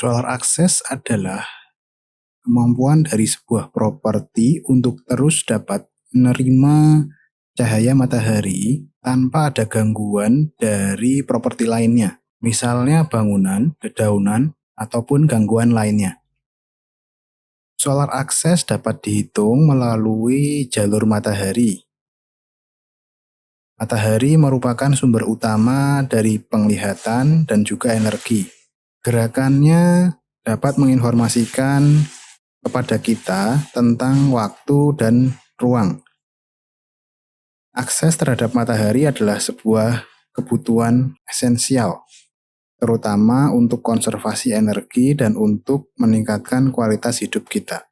Solar access adalah kemampuan dari sebuah properti untuk terus dapat menerima cahaya matahari tanpa ada gangguan dari properti lainnya, misalnya bangunan, dedaunan, ataupun gangguan lainnya. Solar access dapat dihitung melalui jalur matahari. Matahari merupakan sumber utama dari penglihatan dan juga energi. Gerakannya dapat menginformasikan kepada kita tentang waktu dan ruang. Akses terhadap matahari adalah sebuah kebutuhan esensial, terutama untuk konservasi energi dan untuk meningkatkan kualitas hidup kita.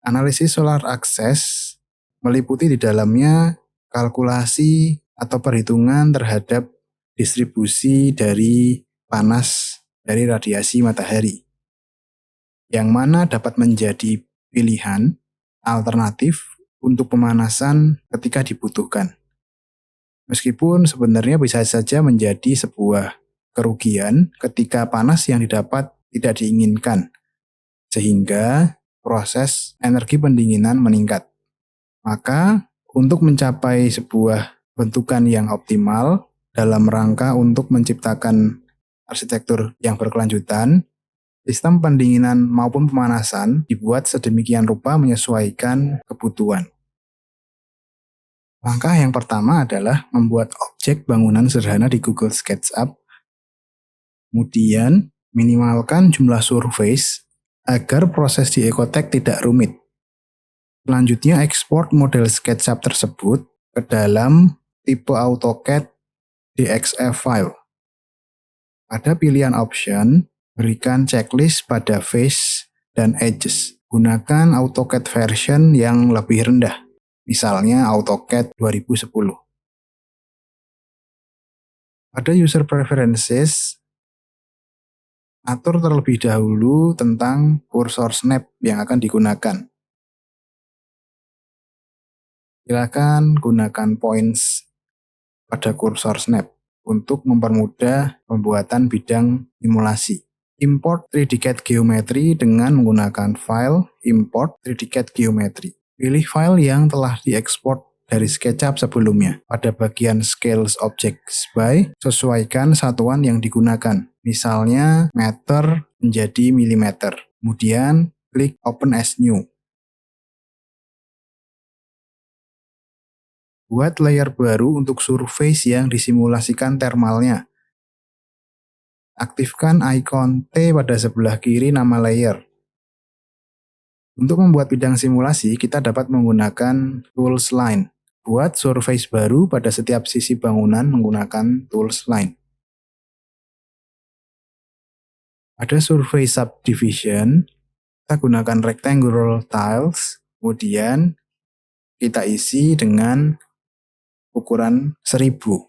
Analisis solar access meliputi di dalamnya kalkulasi atau perhitungan terhadap distribusi dari panas dari radiasi matahari, yang mana dapat menjadi pilihan alternatif untuk pemanasan ketika dibutuhkan. Meskipun sebenarnya bisa saja menjadi sebuah kerugian ketika panas yang didapat tidak diinginkan, sehingga proses energi pendinginan meningkat. Maka, untuk mencapai sebuah bentukan yang optimal dalam rangka untuk menciptakan arsitektur yang berkelanjutan, sistem pendinginan maupun pemanasan dibuat sedemikian rupa menyesuaikan kebutuhan. Langkah yang pertama adalah membuat objek bangunan sederhana di Google SketchUp, kemudian minimalkan jumlah surface agar proses di Ecotech tidak rumit. Selanjutnya, ekspor model SketchUp tersebut ke dalam tipe AutoCAD DXF file. Pada pilihan option, berikan checklist pada face dan edges. Gunakan AutoCAD version yang lebih rendah, misalnya AutoCAD 2010. Pada user preferences, atur terlebih dahulu tentang kursor snap yang akan digunakan. Silakan gunakan points pada kursor snap untuk mempermudah pembuatan bidang simulasi. Import 3D CAD Geometry dengan menggunakan file Import 3D CAD Geometry. Pilih file yang telah diekspor dari SketchUp sebelumnya. Pada bagian Scales Objects by, sesuaikan satuan yang digunakan. Misalnya meter menjadi milimeter. Kemudian klik Open as New. Buat layer baru untuk surface yang disimulasikan thermalnya. Aktifkan icon T pada sebelah kiri nama layer. Untuk membuat bidang simulasi, kita dapat menggunakan Tools Line. Buat surface baru pada setiap sisi bangunan menggunakan Tools Line. Pada surface subdivision, kita gunakan rectangular tiles, kemudian kita isi dengan ukuran 1000.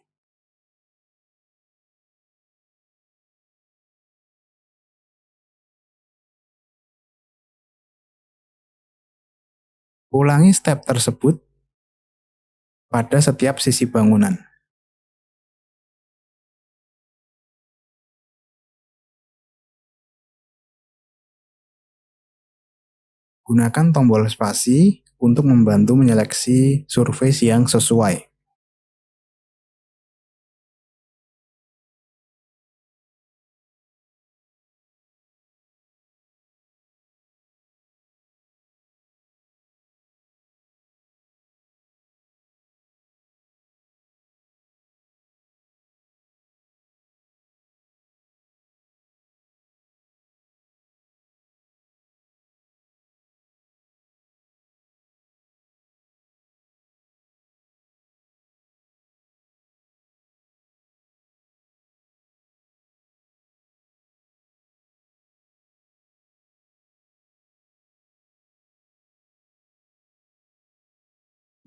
Ulangi step tersebut pada setiap sisi bangunan. Gunakan tombol spasi untuk membantu menyeleksi surface yang sesuai.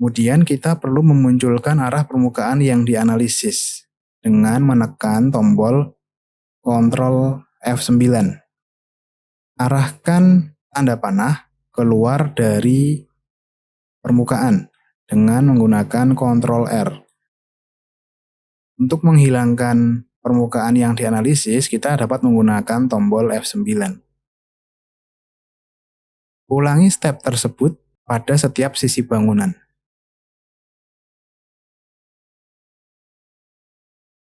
Kemudian kita perlu memunculkan arah permukaan yang dianalisis dengan menekan tombol Ctrl F9. Arahkan tanda panah keluar dari permukaan dengan menggunakan Ctrl R. Untuk menghilangkan permukaan yang dianalisis, kita dapat menggunakan tombol F9. Ulangi step tersebut pada setiap sisi bangunan.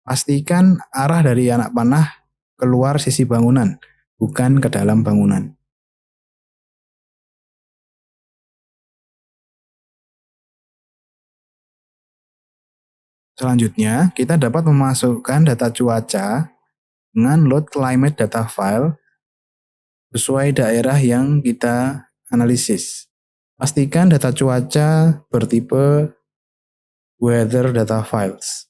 Pastikan arah dari anak panah keluar sisi bangunan, bukan ke dalam bangunan. Selanjutnya, kita dapat memasukkan data cuaca dengan load climate data file sesuai daerah yang kita analisis. Pastikan data cuaca bertipe weather data files.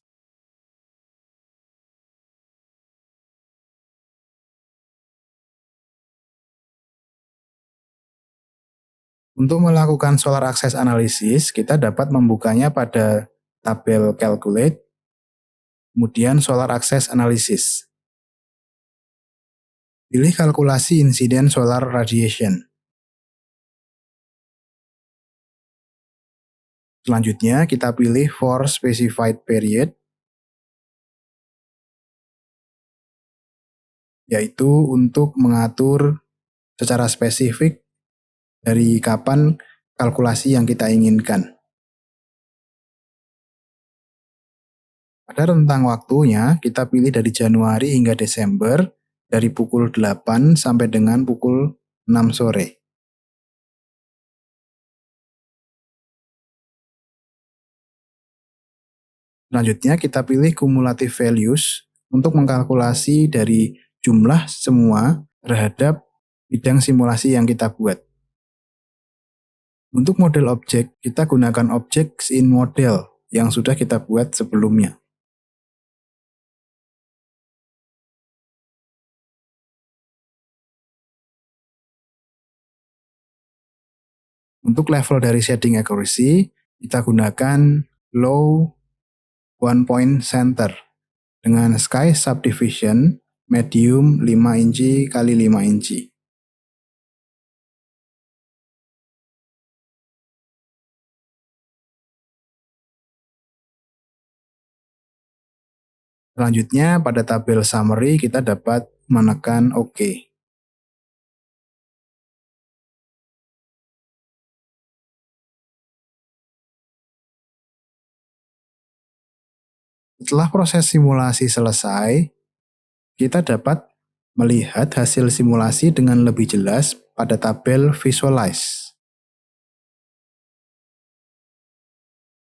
Untuk melakukan solar access analysis, kita dapat membukanya pada tabel calculate, kemudian solar access analysis. Pilih kalkulasi insiden solar radiation. Selanjutnya, kita pilih for specified period, yaitu untuk mengatur secara spesifik dari kapan kalkulasi yang kita inginkan. Pada rentang waktunya, kita pilih dari Januari hingga Desember, dari pukul 8 sampai dengan pukul 6 sore. Selanjutnya, kita pilih cumulative values untuk mengkalkulasi dari jumlah semua terhadap bidang simulasi yang kita buat. Untuk model objek, kita gunakan objects in model yang sudah kita buat sebelumnya. Untuk level dari shading accuracy, kita gunakan low one point center dengan sky subdivision medium 5 inci x 5 inci. Selanjutnya, pada tabel summary kita dapat menekan OK. Setelah proses simulasi selesai, kita dapat melihat hasil simulasi dengan lebih jelas pada tabel Visualize.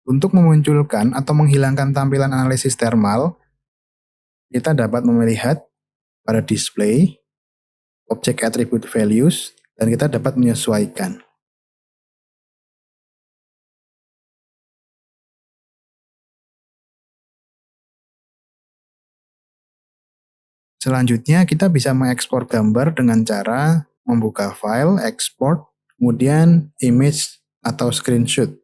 Untuk memunculkan atau menghilangkan tampilan analisis thermal, kita dapat melihat pada display, object attribute values, dan kita dapat menyesuaikan. Selanjutnya, kita bisa mengekspor gambar dengan cara membuka file, export, kemudian image atau screenshot.